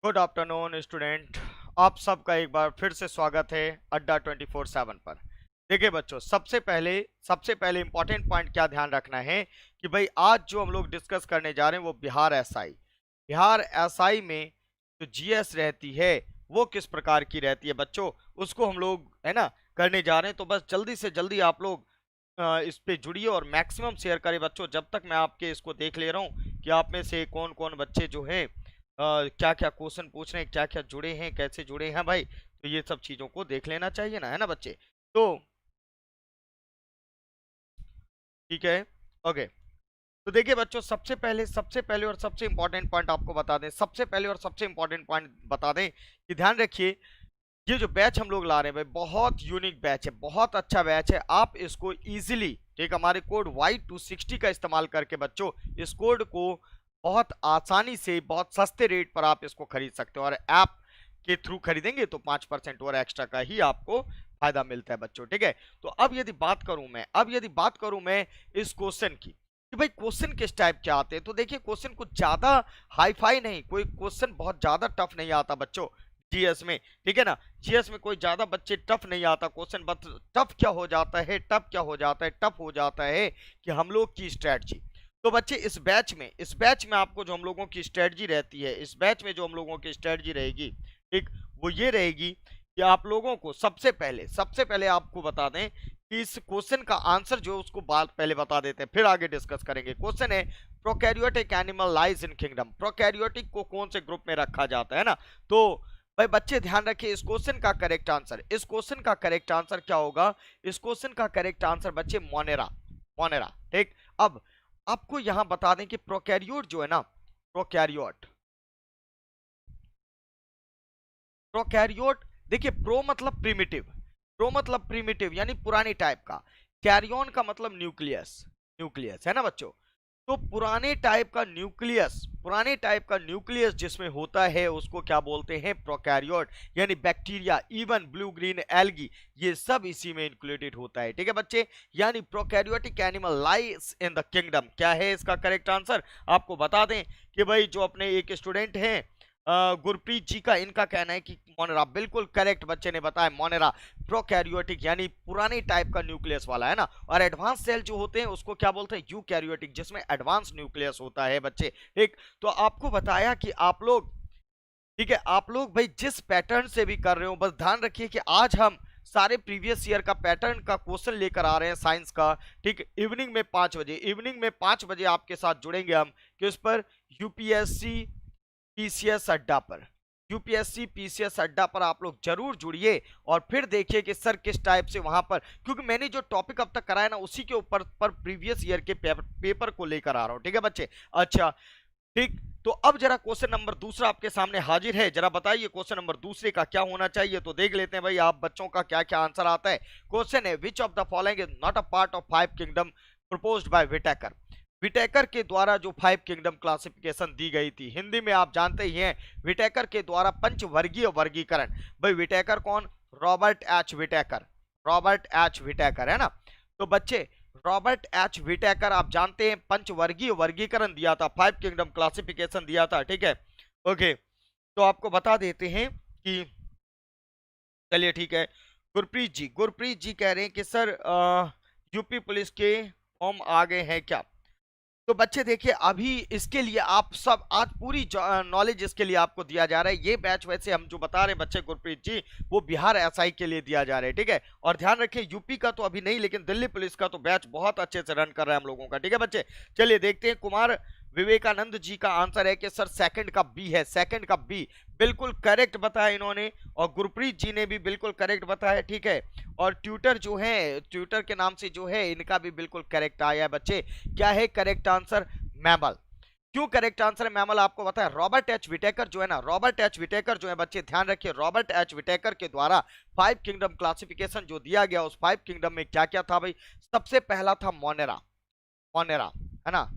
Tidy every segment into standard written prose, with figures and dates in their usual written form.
Good afternoon student. आप सबका एक बार फिर से स्वागत है अड्डा 24/7 पर। देखिए बच्चों, सबसे पहले इंपॉर्टेंट पॉइंट क्या ध्यान रखना है कि भाई आज जो हम लोग डिस्कस करने जा रहे हैं वो बिहार एसआई में जो जीएस रहती है वो किस प्रकार की रहती है बच्चों, उसको हम लोग है ना करने जा रहे हैं। तो बस जल्दी से जल्दी आप लोग इस पे जुड़िए और मैक्सिमम शेयर करें बच्चों। जब तक मैं आपके इसको देख ले रहा हूँ कि आप में से कौन कौन बच्चे जो हैं क्या क्या क्वेश्चन पूछ रहे हैं, क्या क्या जुड़े हैं, कैसे जुड़े हैं भाई, तो ये सब चीजों को देख लेना चाहिए ना, है ना बच्चे। तो ठीक है, ओके। तो देखिए बच्चों, सबसे पहले और सबसे इंपॉर्टेंट पॉइंट आपको बता दें, सबसे पहले और सबसे इंपॉर्टेंट पॉइंट बता दें कि ध्यान रखिए, ये जो बैच हम लोग ला रहे हैं भाई बहुत यूनिक बैच है, बहुत अच्छा बैच है। आप इसको इजीली ठीक हमारे कोड Y260 का इस्तेमाल करके बच्चों इस कोड को बहुत आसानी से बहुत सस्ते रेट पर आप इसको खरीद सकते हो, और ऐप के थ्रू खरीदेंगे तो 5% और एक्स्ट्रा का ही आपको फायदा मिलता है बच्चों। ठीक है, तो अब यदि बात करूं मैं इस क्वेश्चन की कि भाई क्वेश्चन किस टाइप के आते हैं, तो देखिए क्वेश्चन कुछ ज्यादा हाई फाई नहीं, कोई क्वेश्चन बहुत ज्यादा टफ नहीं आता बच्चों जीएस में। ठीक है ना, जीएस में कोई ज्यादा बच्चे टफ नहीं आता क्वेश्चन। बट टफ हो जाता है कि हम लोग की स्ट्रेटजी। तो बच्चे इस बैच में आपको जो हम लोगों की स्ट्रेटजी रहती है, इस बैच में जो हम लोगों की स्ट्रेटजी रहेगी ठीक, वो ये रहेगी कि आप लोगों को सबसे पहले आपको बता दें कि इस क्वेश्चन का आंसर जो है उसको बात पहले बता देते हैं, फिर आगे डिस्कस करेंगे। क्वेश्चन है prokaryotic animal lies in kingdom. Prokaryotic को कौन से ग्रुप में रखा जाता है ना। तो भाई बच्चे ध्यान रखिए, इस क्वेश्चन का करेक्ट आंसर क्या होगा। इस क्वेश्चन का करेक्ट आंसर बच्चे मोनेरा, मोनेरा। ठीक, अब आपको यहां बता दें कि प्रोकैरियोट जो है ना, प्रोकैरियोट प्रोकैरियोट देखिए, प्रो मतलब प्रिमिटिव यानी पुराने टाइप का, कैरियन का मतलब न्यूक्लियस, न्यूक्लियस है ना बच्चों। तो पुराने टाइप का न्यूक्लियस जिसमें होता है उसको क्या बोलते हैं, प्रोकैरियोट। यानी bacteria, even blue green algae, ये सब इसी में इंक्लूडेड होता है। ठीक है बच्चे, यानी prokaryotic animal lies in the kingdom. क्या है इसका करेक्ट आंसर, आपको बता दें कि भाई जो अपने एक स्टूडेंट हैं गुरप्रीत जी का, इनका कहना है कि मोनेरा, बिल्कुल करेक्ट बच्चे ने बताया, मोनेरा प्रोकैरियोटिक यानी पुराने टाइप का न्यूक्लियस वाला है ना। और एडवांस सेल जो होते हैं उसको क्या बोलते हैं, यूकैरियोटिक, जिसमें एडवांस न्यूक्लियस होता है बच्चे। ठीक, तो आपको बताया कि आप लोग ठीक है, आप लोग भाई जिस पैटर्न से भी कर रहे हो, बस ध्यान रखिए कि आज हम सारे प्रीवियस ईयर का पैटर्न का क्वेश्चन लेकर आ रहे हैं साइंस का। ठीक, इवनिंग में 5 बजे आपके साथ जुड़ेंगे हम किस पर, यूपीएससी पीसीएस अड्डा पर। यूपीएससी पीसीएस अड्डा पर आप लोग जरूर जुड़िए और फिर देखिए कि सर किस टाइप से वहां पर, क्योंकि मैंने जो टॉपिक अब तक कराया ना उसी के ऊपर पर प्रीवियस ईयर के पेपर को लेकर आ रहा हूं। ठीक है बच्चे, अच्छा ठीक। तो अब जरा क्वेश्चन नंबर दूसरा आपके सामने हाजिर है, जरा बताइए क्वेश्चन नंबर दूसरे का क्या होना चाहिए। तो देख लेते हैं भाई आप बच्चों का क्या क्या आंसर आता है। क्वेश्चन है, which of the following is not a part of 5 kingdom proposed by Whittaker. Whittaker के द्वारा जो 5 किंगडम क्लासिफिकेशन दी गई थी, हिंदी में आप जानते ही हैं विटेकर के द्वारा पंचवर्गीय वर्गीकरण। भाई विटेकर कौन, रॉबर्ट एच विटेकर है ना। तो बच्चे रॉबर्ट एच विटेकर आप जानते हैं पंचवर्गीय वर्गीकरण दिया था, 5 किंगडम क्लासिफिकेशन दिया था। ठीक है, ओके। तो आपको बता देते हैं कि चलिए ठीक है, गुरप्रीत जी कह रहे हैं कि सर यूपी पुलिस के फॉर्म आ गए हैं क्या। तो बच्चे देखिए, अभी इसके लिए आप सब आज पूरी नॉलेज इसके लिए आपको दिया जा रहा है। ये बैच वैसे हम जो बता रहे हैं बच्चे गुरप्रीत जी, वो बिहार एसआई के लिए दिया जा रहा है। ठीक है, और ध्यान रखिए यूपी का तो अभी नहीं, लेकिन दिल्ली पुलिस का तो बैच बहुत अच्छे से रन कर रहा है हम लोगों का। ठीक है बच्चे, चलिए देखते हैं। कुमार विवेकानंद जी का आंसर है कि सर सेकंड का बी है, सेकंड का बी बिल्कुल करेक्ट बताया इन्होंने, और गुरप्रीत जी ने भी बिल्कुल करेक्ट बताया। ठीक है, और ट्यूटर जो है, ट्यूटर के नाम से जो है, इनका भी बिल्कुल करेक्ट आया है बच्चे। क्या है करेक्ट आंसर, मैमल। क्यों करेक्ट आंसर है मैमल, आपको बताया रॉबर्ट एच विटेकर जो है ना, रॉबर्ट एच विटेकर जो है बच्चे ध्यान रखिए, रॉबर्ट एच विटेकर के द्वारा 5 किंगडम क्लासिफिकेशन जो दिया गया, उस 5 किंगडम में क्या क्या था भाई। सबसे पहला था मोनेरा, मोनेरा है ना।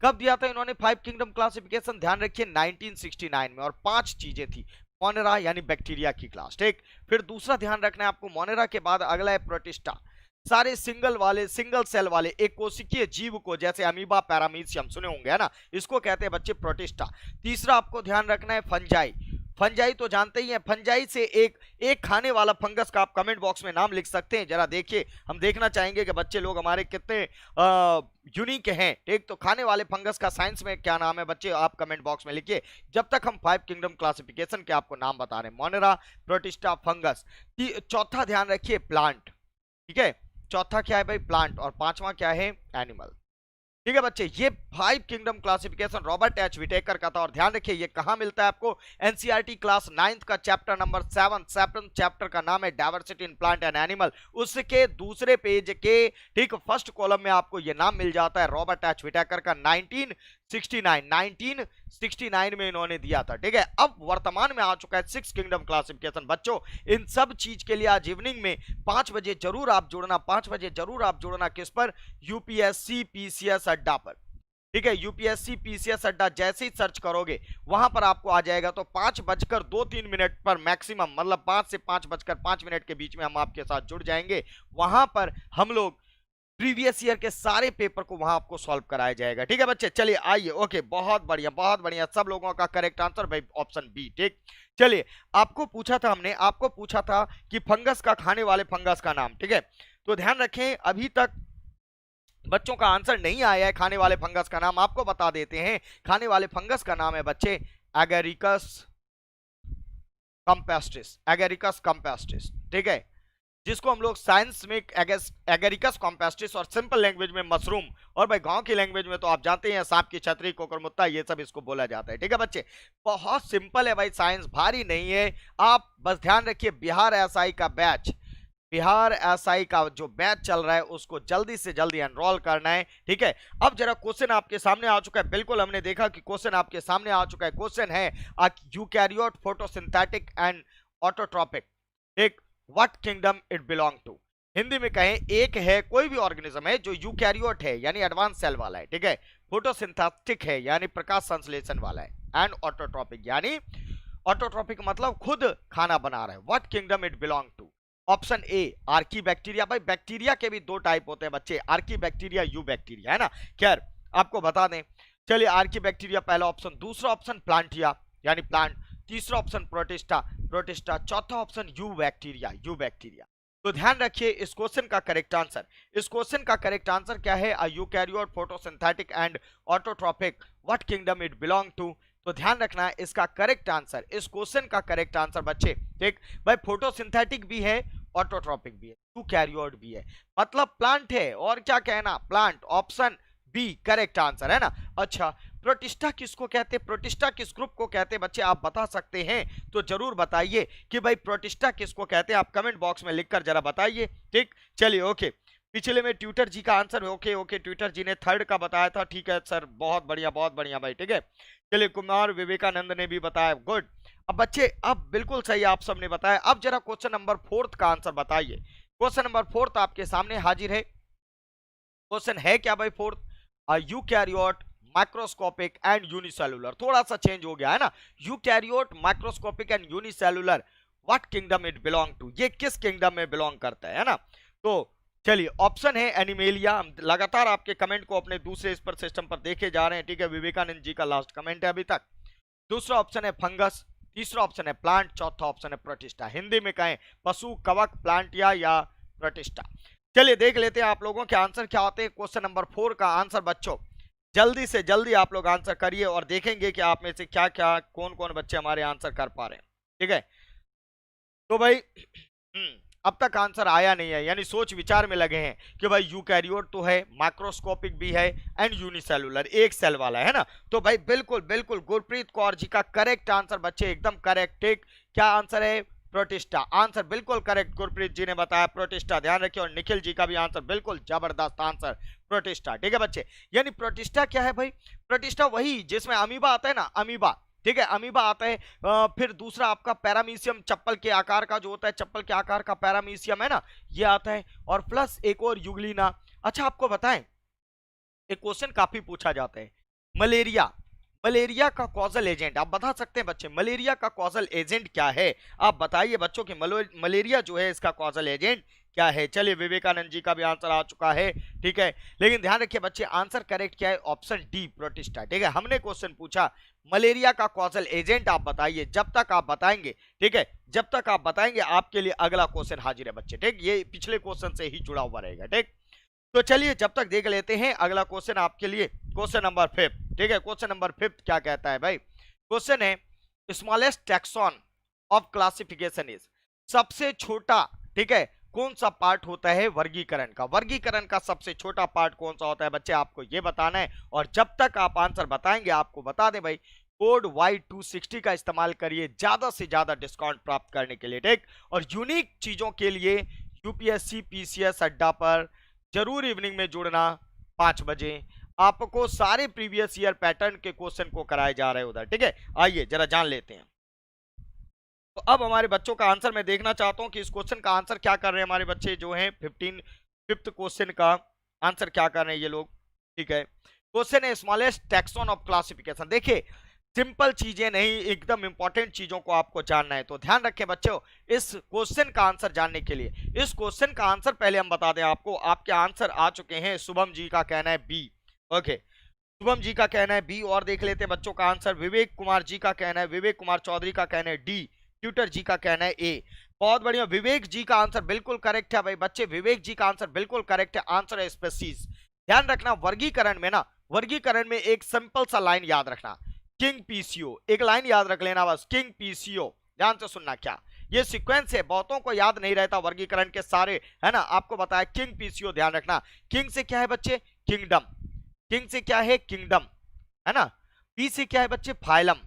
कब दिया था इन्होंने 5 किंगडम क्लासिफिकेशन, ध्यान रखिए 1969 में, और 5 चीजें थी। मोनेरा यानी बैक्टीरिया की क्लास। ठीक, फिर दूसरा ध्यान रखना है आपको, मोनेरा के बाद अगला है प्रोटिस्टा, सारे सिंगल सेल वाले एक कोशिकीय जीव को, जैसे अमीबा पैरामीशियम सुने होंगे है ना, इसको कहते हैं बच्चे प्रोटिस्टा। तीसरा आपको ध्यान रखना है फंजाई, फंजाई तो जानते ही हैं, फंजाई से एक खाने वाला फंगस का आप कमेंट बॉक्स में नाम लिख सकते हैं। जरा देखिए, हम देखना चाहेंगे कि बच्चे लोग हमारे कितने यूनिक हैं। ठीक, तो खाने वाले फंगस का साइंस में क्या नाम है बच्चे, आप कमेंट बॉक्स में लिखिए। जब तक हम 5 किंगडम क्लासिफिकेशन के आपको नाम बता रहे हैं, मोनेरा, प्रोटिस्टा, फंगस। चौथा ध्यान रखिए प्लांट, ठीक है, चौथा क्या है भाई, प्लांट, और पांचवा क्या है, एनिमल। ठीक है बच्चे, ये 5 kingdom classification Robert H Whittaker का था। और ध्यान रखिए ये कहां मिलता है आपको, एनसीईआरटी क्लास 9th का चैप्टर नंबर 7 चैप्टर का नाम है diversity in plant and animal. उसके दूसरे पेज के ठीक फर्स्ट कॉलम में आपको ये नाम मिल जाता है, रॉबर्ट एच विटेकर का 1969 में इन्होंने दिया था। ठीक है, अब वर्तमान में आ चुका है 6 किंगडम क्लासिफिकेशन। बच्चों इन सब चीज के लिए आज इवनिंग में 5 बजे जरूर आप जुड़ना, 5 बजे जरूर आप जुड़ना, किस पर, यूपीएससी पीसीएस अड्डा पर। ठीक है, यूपीएससी पीसीएस अड्डा जैसे ही सर्च करोगे वहां पर आपको आ जाएगा। तो 5:02-3 पर मैक्सिमम, मतलब 5 से 5:05 के बीच में हम आपके साथ जुड़ जाएंगे। वहां पर हम लोग प्रीवियस ईयर के सारे पेपर को वहां आपको सॉल्व कराया जाएगा। ठीक है बच्चे, चलिए आइए, ओके, बहुत बढ़िया बहुत बढ़िया, सब लोगों का करेक्ट आंसर भाई ऑप्शन बी। ठीक, चलिए आपको पूछा था, हमने आपको पूछा था कि फंगस का, खाने वाले फंगस का नाम। ठीक है, तो ध्यान रखें अभी तक बच्चों का आंसर नहीं आया है खाने वाले फंगस का नाम। आपको बता देते हैं, खाने वाले फंगस का नाम है बच्चे एगेरिकस कंपेस्टिस, एगेरिकस कंपेस्टिस। ठीक है, जिसको हम लोग साइंस में एगेरिकस कॉम्पेस्टिस और सिंपल लैंग्वेज में मशरूम, और भाई गांव की लैंग्वेज में तो आप जानते हैं सांप की छतरी, कोकरमुत्ता, ये सब इसको बोला जाता है। ठीक है बच्चे, बहुत सिंपल है भाई, साइंस भारी नहीं है। आप बस ध्यान रखिए, बिहार एसआई का बैच, बिहार एसआई का जो बैच चल रहा है उसको जल्दी से जल्दी एनरोल करना है। ठीक है, अब जरा क्वेश्चन आपके सामने आ चुका है, बिल्कुल हमने देखा कि क्वेश्चन आपके सामने आ चुका है। क्वेश्चन है यूकैरियोट, फोटोसिंथेटिक एंड ऑटोट्रोपिक, एक what kingdom it belong to. Hindi में कहें, एक है, कोई भी ऑर्गेनिज्म है जो यूकैरियोट है यानी एडवांस सेल वाला है, ठीक है, फोटोसिंथेटिक है यानी प्रकाश संश्लेषण वाला है, एंड ऑटोट्रोपिक यानी, ऑटोट्रोपिक मतलब खुद खाना बना रहा है। What kingdom it belong to, option A archaebacteria. भाई बैक्टीरिया के भी दो टाइप होते हैं बच्चे, आर्की बैक्टीरिया, यू बैक्टीरिया, है ना। खैर आपको बता दें, चलिए आर्की बैक्टीरिया पहला ऑप्शन, दूसरा ऑप्शन प्लांटिया यानी प्लांट, तीसरा ऑप्शन प्रोटिस्टा, प्रोटिस्टा, चौथा option eubacteria, eubacteria. तो ध्यान रखिए इस क्वेश्चन का करेक्ट आंसर, इस क्वेश्चन का करेक्ट आंसर क्या है, a eukaryote, photosynthetic and autotrophic, what kingdom it belong to. तो ध्यान रखना है इसका करेक्ट आंसर, इस क्वेश्चन का करेक्ट आंसर बच्चे, ठीक भाई, फोटोसिंथेटिक भी है, ऑटोट्रोपिक भी है, यूकैरियोट भी है, मतलब प्लांट है, और क्या कहना, plant, option B correct answer है ना। अच्छा, प्रोटिस्टा किसको कहते हैं, प्रोटिस्टा किस ग्रुप को कहते हैं बच्चे, आप बता सकते हैं तो जरूर बताइए कि भाई प्रोटिस्टा किसको कहते हैं, आप कमेंट बॉक्स में लिखकर जरा बताइए। ठीक, चलिए ओके, पिछले में ट्विटर जी का आंसर, ओके ओके, ट्विटर जी ने 3rd का बताया था। ठीक है सर, बहुत बढ़िया भाई। ठीक है, चलिए कुमार विवेकानंद ने भी बताया, गुड। अब बच्चे, अब बिल्कुल सही आप सबने बताया। अब जरा क्वेश्चन नंबर 4 का आंसर बताइए। क्वेश्चन नंबर 4 आपके सामने हाजिर है। क्वेश्चन है क्या भाई 4th, eukaryote, microscopic and unicellular, थोड़ा सा चेंज हो गया है ना, eukaryote, microscopic and unicellular, what kingdom it belong to, ये किस किंगडम में बिलोंग करता है ना। तो चलिए ऑप्शन है एनिमेलिया, हम लगातार आपके कमेंट को अपने दूसरे इस पर सिस्टम पर देखे जा रहे हैं। ठीक है, विवेकानंद जी का लास्ट कमेंट है अभी तक। दूसरा ऑप्शन है फंगस, तीसरा ऑप्शन है प्लांट, चौथा ऑप्शन है प्रोटिस्टा। हिंदी में कहें पशु, कवक, प्लांटिया या प्रोटिस्टा। चलिए देख लेते हैं आप लोगों के आंसर क्या होते हैं। क्वेश्चन नंबर 4 का आंसर बच्चों, जल्दी से जल्दी आप लोग आंसर करिए और देखेंगे कि आप में से क्या क्या, कौन कौन बच्चे हमारे आंसर कर पा रहे हैं। ठीक है, तो भाई अब तक आंसर आया नहीं है, यानी सोच विचार में लगे हैं कि भाई यूकैरियोट तो है, माइक्रोस्कोपिक भी है एंड यूनिसेलुलर, एक सेल वाला है ना। तो भाई बिल्कुल बिल्कुल गुरप्रीत कौर जी का करेक्ट आंसर बच्चे, एकदम करेक्ट। ठीक, क्या आंसर है, प्रोटिस्टा। आंसर बिल्कुल करेक्ट, गुरप्रीत जी ने बताया प्रोटिस्टा, ध्यान रखिए। और निखिल जी का भी आंसर बिल्कुल जबरदस्त आंसर, प्रोटिस्टा। ठीक है बच्चे, यानी प्रोटिस्टा क्या है भाई, प्रोटिस्टा वही जिसमें अमीबा आता है ना, अमीबा। ठीक है, अमीबा आता है। फिर दूसरा आपका पैरामीशियम, चप्पल के आकार का जो होता है, चप्पल के आकार का पैरामीशियम है ना, ये आता है। और प्लस एक और यूग्लिना। अच्छा आपको बताएं, एक क्वेश्चन काफी पूछा जाता है, मलेरिया, मलेरिया का कॉजल एजेंट आप बता सकते हैं बच्चे, मलेरिया का कॉजल एजेंट क्या है, आप बताइए बच्चों कि मलेरिया जो है इसका कॉजल एजेंट क्या है। चलिए विवेकानंद जी का भी आंसर आ चुका है, ठीक है। लेकिन ध्यान रखिए बच्चे, आंसर करेक्ट क्या है, ऑप्शन डी प्रोटिस्टा, ठीक है। हमने क्वेश्चन पूछा मलेरिया का कॉजल एजेंट आप बताइए, जब तक आप बताएंगे, ठीक है, जब तक आप बताएंगे आपके लिए अगला क्वेश्चन हाजिर है बच्चे, ठीक। ये पिछले क्वेश्चन से ही जुड़ा हुआ रहेगा, ठीक। तो चलिए जब तक देख लेते हैं अगला क्वेश्चन आपके लिए, क्वेश्चन नंबर 5, ठीक है। क्वेश्चन नंबर 5 क्या कहता है भाई, क्वेश्चन है smallest taxon of classification is, सबसे छोटा, ठीक है, कौन सा पार्ट होता है वर्गीकरण का। वर्गीकरण का सबसे छोटा पार्ट कौन सा होता है बच्चे, आपको ये बताना है। और जब तक आप आंसर बताएंगे, आपको बता दें भाई, कोड Y260 का इस्तेमाल करिए ज्यादा से ज्यादा डिस्काउंट प्राप्त करने के लिए, ठीक। और यूनिक चीजों के लिए यूपीएससी पीसीएस अड्डा पर जरूर इवनिंग में जुड़ना 5 बजे। आपको सारे प्रीवियस ईयर पैटर्न के क्वेश्चन को कराए जा रहे हैं उधर, ठीक है। आइए जरा जान लेते हैं। तो अब हमारे बच्चों का आंसर मैं देखना चाहता हूं कि इस क्वेश्चन का आंसर क्या कर रहे हैं हमारे बच्चे जो हैं 5th क्वेश्चन का आंसर क्या कर रहे हैं ये लोग, ठीक है। क्वेश्चन है स्मॉलेस्ट टैक्सॉन ऑफ क्लासिफिकेशन। देखिए सिंपल चीजें नहीं, एकदम इंपॉर्टेंट चीजों को आपको जानना है। तो ध्यान रखें बच्चों, इस क्वेश्चन का आंसर जानने के लिए, इस क्वेश्चन का आंसर पहले हम बता दें आपको। आपके आंसर आ चुके हैं, शुभम जी का कहना है बी, ओके, शुभम जी का कहना है बी। और देख लेते हैं बच्चों का आंसर, विवेक कुमार जी का कहना है, विवेक कुमार चौधरी का कहना है डी, ट्यूटर जी का कहना है ए। बहुत बढ़िया, विवेक जी का आंसर बिल्कुल करेक्ट है भाई बच्चे, विवेक जी का आंसर बिल्कुल करेक्ट है। आंसर है स्पीसीज। ध्यान रखना वर्गीकरण में ना, वर्गीकरण में एक सिंपल सा लाइन याद रखना, किंग पीसीओ, एक लाइन याद रख लेना बस, किंग पीसीओ। ध्यान से सुनना, क्या ये सीक्वेंस है, बहुतों को याद नहीं रहता वर्गीकरण के सारे, है ना। आपको बताया किंग पीसीओ, ध्यान रखना। किंग से क्या है बच्चे, किंगडम, किंग से क्या है, किंगडम, है ना। पी से क्या है बच्चे, फाइलम,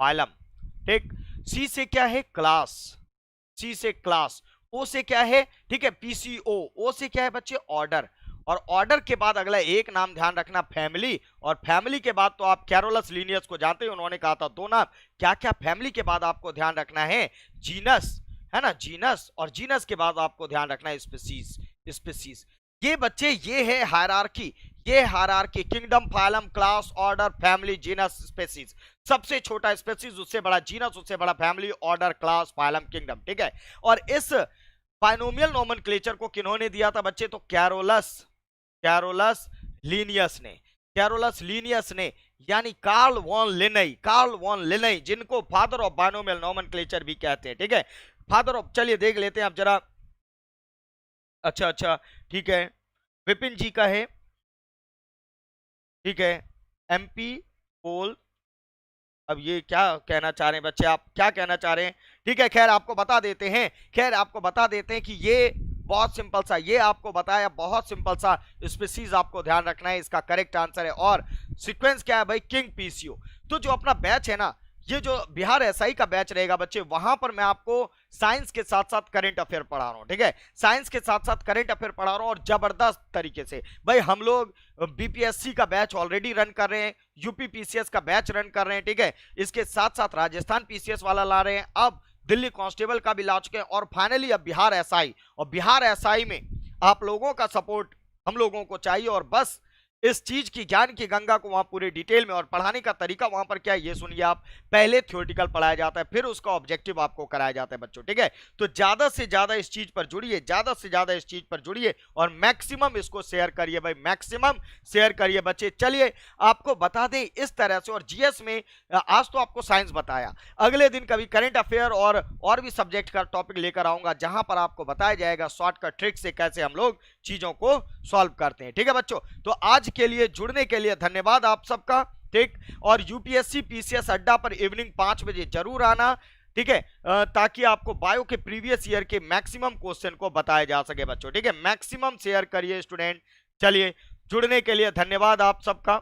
फाइलम, ठीक। सी से क्या है, क्लास, सी से क्लास। ओ से क्या है, ठीक है, पीसीओ। ओ से क्या है बच्चे, ऑर्डर। और ऑर्डर के बाद अगला एक नाम ध्यान रखना, फैमिली। और फैमिली के बाद तो आप कैरोलस लीनियस को जानते हैं, उन्होंने कहा था 2 नाम। क्या क्या फैमिली के बाद आपको ध्यान रखना है, जीनस, है ना, जीनस। और जीनस के बाद आपको ध्यान रखना है स्पीसीज, स्पीसीज। ये बच्चे ये है हायरार्की, ये hierarchy, kingdom, phylum, class, order, family, genus, species. सबसे छोटा स्पीसीज, उससे बड़ा जीनस, उससे बड़ा family, order, class, phylum, kingdom, ठीक है। और इस बाइनोमियल नोमेनक्लेचर को किन्होंने दिया था बच्चे, तो कैरोलस, कैरोलस लीनियस ने, कैरोलस लीनियस ने, यानी कार्ल वॉन लिनई, कार्ल वॉन लिनई, जिनको फादर ऑफ बाइनोमियल नोमेनक्लेचर भी कहते हैं, ठीक है, फादर ऑफ। चलिए देख लेते हैं आप जरा, अच्छा अच्छा, ठीक है, विपिन जी का है, ठीक है, एमपी पोल। अब ये क्या कहना चाह रहे हैं बच्चे, आप क्या कहना चाह रहे हैं, ठीक है। खैर आपको बता देते हैं, खैर आपको बता देते हैं कि ये बहुत सिंपल सा, ये आपको बताया बहुत सिंपल सा स्पीसीज आपको ध्यान रखना है, इसका करेक्ट आंसर है। और सीक्वेंस क्या है भाई, किंग पीसीओ। तो जो अपना बैच है ना, ये जो बिहार एसआई का बैच रहेगा बच्चे, वहां पर मैं आपको साइंस के साथ साथ करंट अफेयर पढ़ा रहा हूं, ठीक है, साइंस के साथ साथ करंट अफेयर पढ़ा रहा हूं। और जबरदस्त तरीके से भाई, हम लोग बीपीएससी का बैच ऑलरेडी रन कर रहे हैं, यूपी पीसीएस का बैच रन कर रहे हैं, ठीक है, इसके साथ साथ राजस्थान पीसीएस वाला ला रहे हैं, अब दिल्ली कांस्टेबल का भी ला चुके हैं, और फाइनली अब बिहार एसआई। और बिहार एसआई में आप लोगों का सपोर्ट हम लोगों को चाहिए। और बस इस चीज की ज्ञान की गंगा को वहां पूरे डिटेल में, और पढ़ाने का तरीका वहां पर क्या है ये सुनिए आप, पहले थ्योरेटिकल पढ़ाया जाता है, फिर उसका ऑब्जेक्टिव आपको कराया जाता है बच्चों, ठीक है। तो ज्यादा से ज्यादा इस चीज पर जुड़िए, ज्यादा से ज्यादा इस चीज पर जुड़िए, और मैक्सिमम इसको शेयर करिए भाई, मैक्सिमम शेयर करिए बच्चे। चलिए आपको बता दें इस तरह से, और जीएस में आज तो आपको साइंस बताया, अगले दिन कभी करंट अफेयर और भी सब्जेक्ट का टॉपिक लेकर आऊंगा, जहां पर आपको बताया जाएगा शॉर्टकट ट्रिक से कैसे हम लोग चीजों को सॉल्व करते हैं, ठीक है बच्चों। तो आज के लिए जुड़ने के लिए धन्यवाद आप सबका, ठीक। और यूपीएससी पीसीएस अड्डा पर इवनिंग 5 बजे जरूर आना, ठीक है, ताकि आपको बायो के प्रीवियस ईयर के मैक्सिमम क्वेश्चन को बताया जा सके बच्चों, ठीक है। मैक्सिमम शेयर करिए स्टूडेंट। चलिए जुड़ने के लिए धन्यवाद आप सबका।